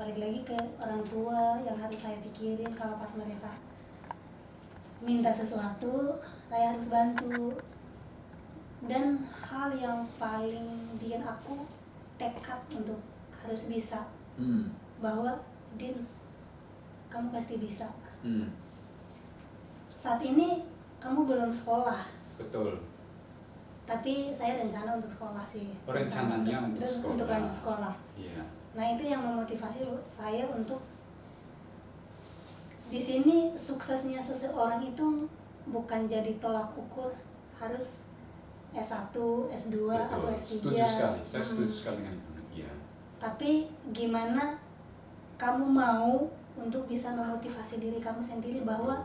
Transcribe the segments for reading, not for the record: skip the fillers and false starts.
balik lagi ke orang tua yang harus saya pikirin. Kalau pas mereka minta sesuatu saya harus bantu. Dan hal yang paling bikin aku tekad untuk harus bisa, bahwa Din, kamu pasti bisa. Saat ini kamu belum sekolah. Betul. Tapi saya rencana untuk sekolah sih. Rencananya untuk sekolah. Untuk lanjut sekolah. Iya. Nah itu yang memotivasi saya untuk di sini suksesnya seseorang itu bukan jadi tolak ukur harus S1, S2 Betul. atau S3. Setuju sekali. Saya setuju sekali dengan itu. Iya. Tapi gimana kamu mau untuk bisa memotivasi diri kamu sendiri bahwa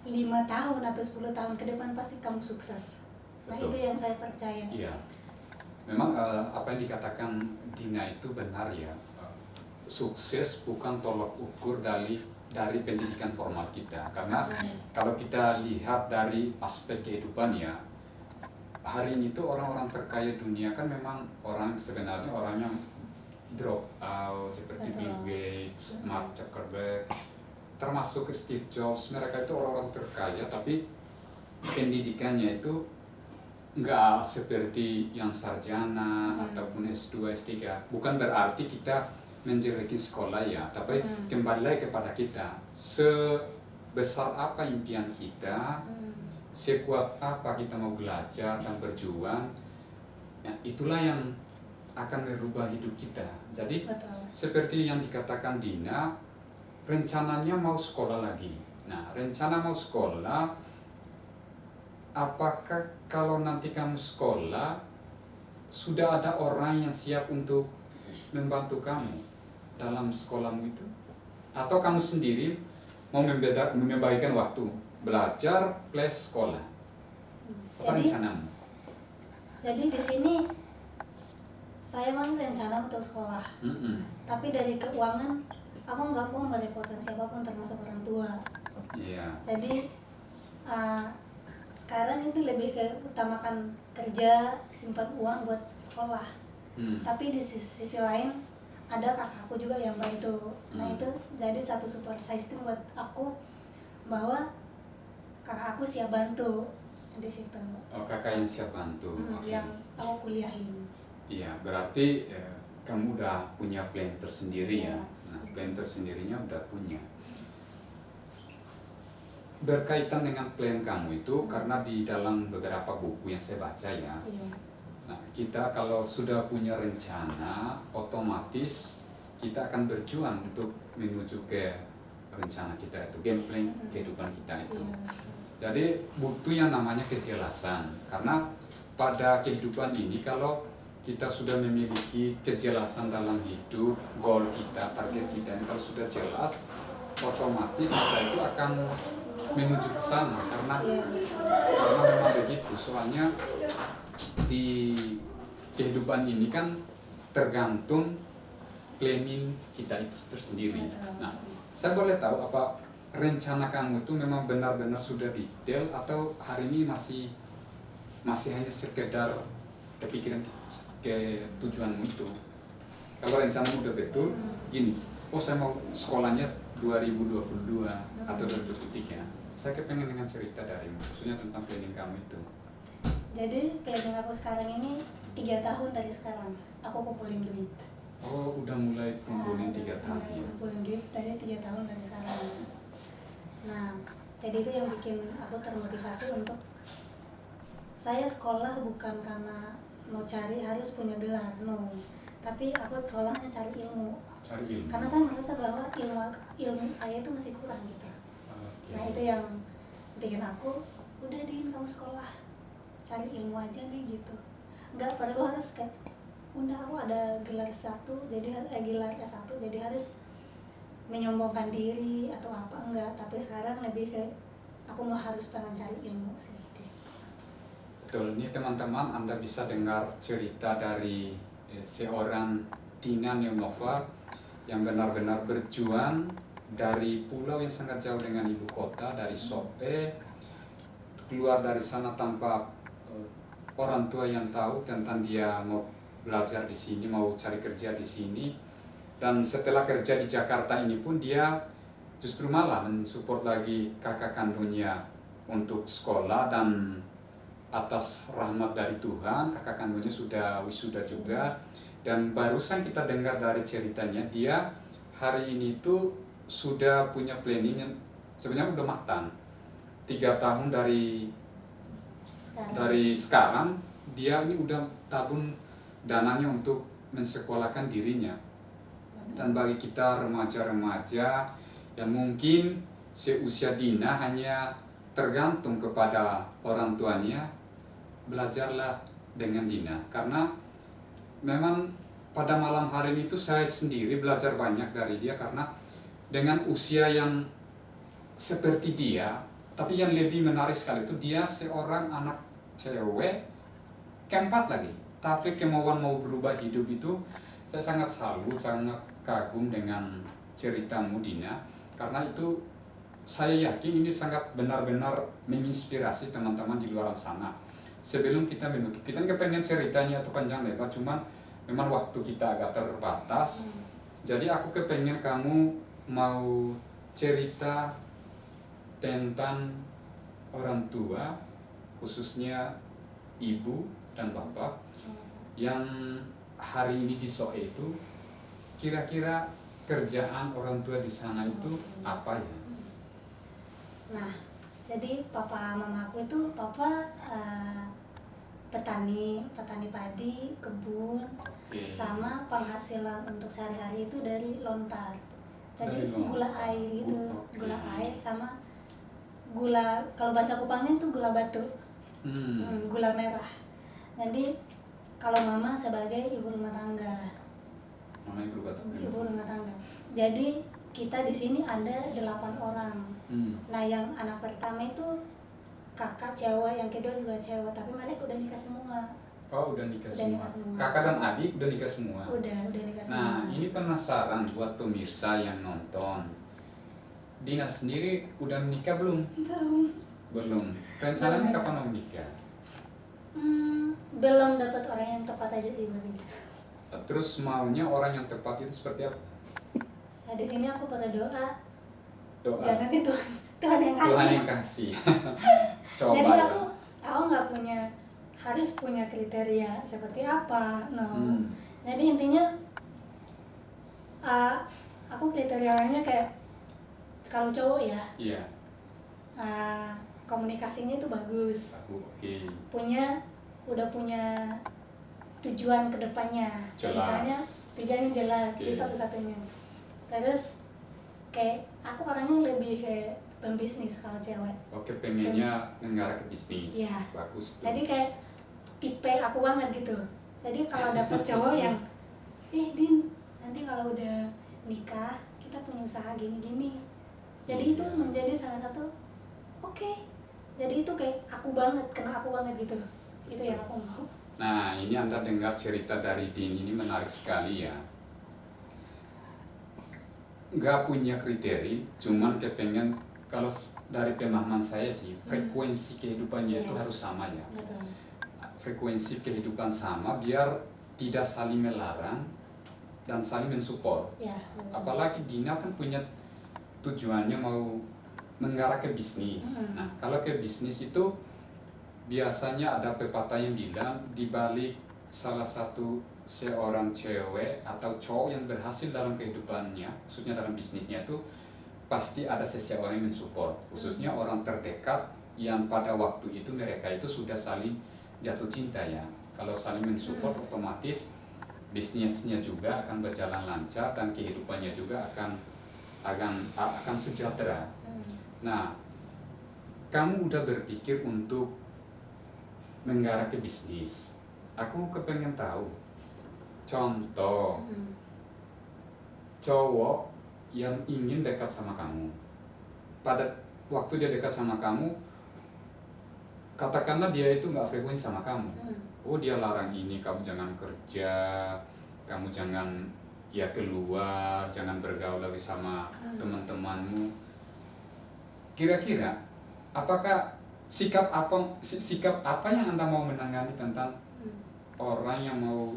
5 tahun atau 10 tahun ke depan pasti kamu sukses. Nah Betul. itu yang saya percaya. Iya. Memang apa yang dikatakan Dina itu benar ya. Sukses bukan tolak ukur dari pendidikan formal kita. Karena kalau kita lihat dari aspek kehidupan ya, hari ini tuh orang-orang terkaya dunia kan memang sebenarnya orang yang drop out seperti Bill Gates, Mark Zuckerberg, termasuk Steve Jobs. Mereka itu orang-orang terkaya tapi pendidikannya itu nggak seperti yang sarjana ataupun S2, S3. Bukan berarti kita menjeleki sekolah ya, tapi kembali lagi kepada kita. Sebesar apa impian kita, sekuat apa kita mau belajar dan berjuang, ya, itulah yang akan merubah hidup kita. Jadi seperti yang dikatakan Dina, rencananya mau sekolah lagi. Nah, rencana mau sekolah, apakah kalau nanti kamu sekolah sudah ada orang yang siap untuk membantu kamu dalam sekolahmu itu? Atau kamu sendiri mau membagikan waktu belajar plus sekolah? Apa rencanamu? Jadi di sini saya memang rencana untuk sekolah. Tapi dari keuangan aku nggak mau merepotkan siapapun termasuk orang tua. Jadi sekarang itu lebih ke utamakan kerja, simpan uang buat sekolah. Tapi di sisi lain ada kakakku juga yang bantu. Nah itu jadi satu support system buat aku bahwa kakak aku siap bantu di situ. Oh, kakak yang siap bantu. Yang aku kuliahin. Iya, berarti kamu udah punya plan tersendiri ya. Nah, plan tersendirinya udah punya. Berkaitan dengan plan kamu itu, karena di dalam beberapa buku yang saya baca ya. Nah, kita kalau sudah punya rencana, otomatis kita akan berjuang untuk menuju ke rencana kita itu, game plan kehidupan kita itu. Jadi butuh yang namanya kejelasan, karena pada kehidupan ini kalau kita sudah memiliki kejelasan dalam hidup, goal kita, target kita, kalau sudah jelas, otomatis kita itu akan menuju ke sana, karena memang begitu. Soalnya di kehidupan ini kan tergantung planning kita itu tersendiri. Nah, saya boleh tahu apa rencana kamu itu memang benar-benar sudah detail atau hari ini masih hanya sekedar kepikiran ke tujuanmu itu? Kalau rencanamu udah betul, gini, saya mau sekolahnya 2022 atau 2023. Saya kepengen dengan cerita darimu, khususnya tentang planning kamu itu. Jadi planning aku sekarang ini 3 tahun dari sekarang, aku kumpulin duit. Oh, udah mulai kumpulin 3 tahun ya? Kumpulin duit dari 3 tahun dari sekarang. Nah, jadi itu yang bikin aku termotivasi untuk saya sekolah bukan karena mau cari harus punya gelar, no. Tapi aku sekolahnya cari ilmu. Karena saya merasa bahwa ilmu saya itu masih kurang gitu. Nah itu yang bikin aku, udah Din, kamu sekolah, cari ilmu aja nih gitu. Nggak perlu harus kayak, udah aku ada gelar S1 jadi harus menyombongkan diri atau apa, enggak. Tapi sekarang lebih ke aku harus pengen cari ilmu sih. Betul, ini teman-teman Anda bisa dengar cerita dari seorang Dina Neunova yang benar-benar berjuang dari pulau yang sangat jauh dengan ibu kota, dari Sope, keluar dari sana tanpa orang tua yang tahu tentang dia mau belajar di sini, mau cari kerja di sini, Dan setelah kerja di Jakarta ini pun dia justru malah mensupport lagi kakak kandungnya untuk sekolah, dan atas rahmat dari Tuhan kakak kandungnya sudah wisuda juga. Dan barusan kita dengar dari ceritanya, dia hari ini tuh sudah punya planning yang sebenarnya udah matang. 3 tahun dari sekarang dia ini udah tabung dananya untuk mensekolahkan dirinya. Dan bagi kita remaja-remaja yang mungkin seusia Dina hanya tergantung kepada orang tuanya, belajarlah dengan Dina. Karena memang pada malam hari itu saya sendiri belajar banyak dari dia, karena dengan usia yang seperti dia, tapi yang lebih menarik sekali itu dia seorang anak cewek keempat lagi, tapi kemauan mau berubah hidup itu saya sangat salut, sangat kagum dengan ceritamu Dina, karena itu saya yakin ini sangat benar-benar menginspirasi teman-teman di luar sana. Sebelum kita menutup, kita kepengen ceritanya itu panjang lebar, cuman memang waktu kita agak terbatas. Jadi aku kepengen kamu mau cerita tentang orang tua, khususnya ibu dan bapak yang hari ini di Soe itu, kira-kira kerjaan orang tua di sana itu apa ya? Nah, jadi papa mama aku itu petani padi, kebun, sama penghasilan untuk sehari-hari itu dari lontar. Jadi gula air gitu, gula air sama gula, kalau bahasa Kupangnya itu gula batu, gula merah. Jadi kalau mama sebagai ibu rumah tangga. Mama ibu rumah tangga. Ibu rumah tangga. Jadi kita di sini ada 8 orang. Nah, yang anak pertama itu kakak cewek, yang kedua juga cewek, tapi mereka udah nikah semua. Oh, udah nikah semua. Kakak dan adik udah nikah semua. Udah nikah semua. Nah, ini penasaran buat pemirsa yang nonton. Dina sendiri udah nikah belum? Belum. Rencananya kapan mau nikah? Belum dapat orang yang tepat aja sih bagi. Terus maunya orang yang tepat itu seperti apa? Nah, di sini aku berdoa. Doa. Ya nanti Tuhan yang kasih. Tuhan yang kasih. Coba. Jadi aku nggak harus punya kriteria seperti apa, Jadi intinya aku kriterianya kayak kalau cowok ya. Iya. Komunikasinya itu bagus. Oke. Udah punya tujuan kedepannya. Misalnya tujuannya jelas, itu satu-satunya. Terus kayak aku orangnya lebih kayak pembisnis kalau cewek. Oke, pengennya mengarah ke bisnis. Ya. Bagus tuh. Jadi kayak tipe aku banget gitu. Jadi kalau dapet cowok yang Din, nanti kalau udah nikah kita punya usaha gini-gini. Jadi itu menjadi salah satu Jadi itu kayak aku banget, kena aku banget gitu. Itu yang aku mau. Nah, ini Anda dengar cerita dari Din, ini menarik sekali ya. Nggak punya kriteria, cuman kepengen, kalau dari pemahaman saya sih, frekuensi kehidupannya itu harus sama ya. Betul. Frekuensi kehidupan sama biar tidak saling melarang dan saling mensupport. Ya, apalagi Dina kan punya tujuannya mau mengarah ke bisnis. Nah, kalau ke bisnis itu biasanya ada pepatah yang bilang di balik salah satu seorang cewek atau cowok yang berhasil dalam kehidupannya, khususnya dalam bisnisnya itu pasti ada seseorang yang mensupport, khususnya orang terdekat yang pada waktu itu mereka itu sudah saling jatuh cinta ya. Kalau saling mensupport otomatis bisnisnya juga akan berjalan lancar dan kehidupannya juga akan sejahtera. Nah, kamu udah berpikir untuk mengarah ke bisnis. Aku kepengen tahu contoh cowok yang ingin dekat sama kamu. Pada waktu dia dekat sama kamu, katakanlah dia itu nggak frekuensi sama kamu. Oh, dia larang ini, kamu jangan kerja, kamu jangan ya keluar, jangan bergaul lagi sama teman-temanmu. Kira-kira apakah sikap apa yang Anda mau menangani tentang orang yang mau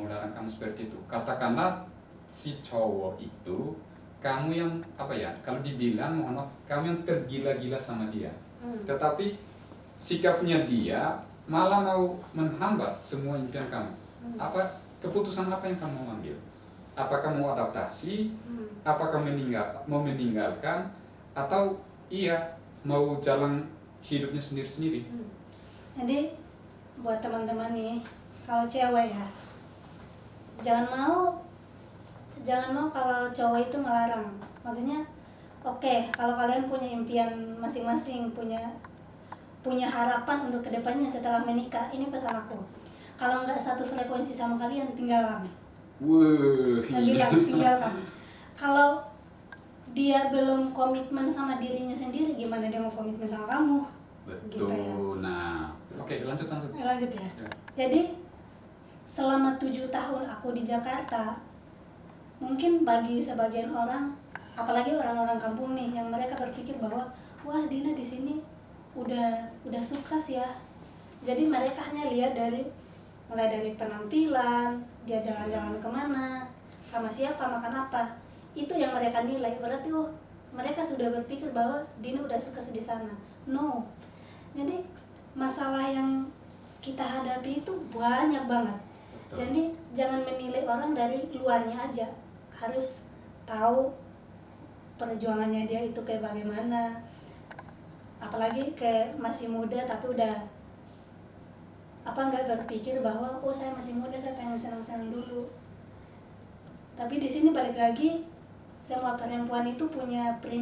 larang kamu seperti itu? Katakanlah si cowok itu kamu yang apa ya, kalau dibilang mohon maaf, kamu yang tergila-gila sama dia. Tetapi sikapnya dia malah mau menghambat semua impian kamu. Apa keputusan apa yang kamu mau ambil? Apakah mau adaptasi? Apakah mau meninggalkan? Atau iya mau jalan hidupnya sendiri-sendiri? Jadi buat teman-teman nih, kalau cewek ya, jangan mau kalau cowok itu ngelarang. Maksudnya oke, kalau kalian punya impian masing-masing, punya harapan untuk kedepannya setelah menikah, ini pesan aku, kalau nggak satu frekuensi sama kalian, tinggalkan. Saya bilang tinggalkan. Kalau dia belum komitmen sama dirinya sendiri, gimana dia mau komitmen sama kamu? Betul. Gitu ya. Nah, oke, lanjut ya. Jadi selama 7 tahun aku di Jakarta, mungkin bagi sebagian orang, apalagi orang-orang kampung nih, yang mereka berpikir bahwa wah Dina di sini udah sukses ya. Jadi mereka hanya lihat mulai dari penampilan, dia jalan-jalan kemana, sama siapa, makan apa, itu yang mereka nilai. Berarti mereka sudah berpikir bahwa Dina udah sukses di sana. No. Jadi masalah yang kita hadapi itu banyak banget. Betul. Jadi jangan menilai orang dari luarnya aja, harus tahu perjuangannya dia itu kayak bagaimana. Apalagi kayak masih muda tapi udah nggak berpikir bahwa saya masih muda, saya pengen senang-senang dulu. Tapi di sini balik lagi, semua perempuan itu punya prinsip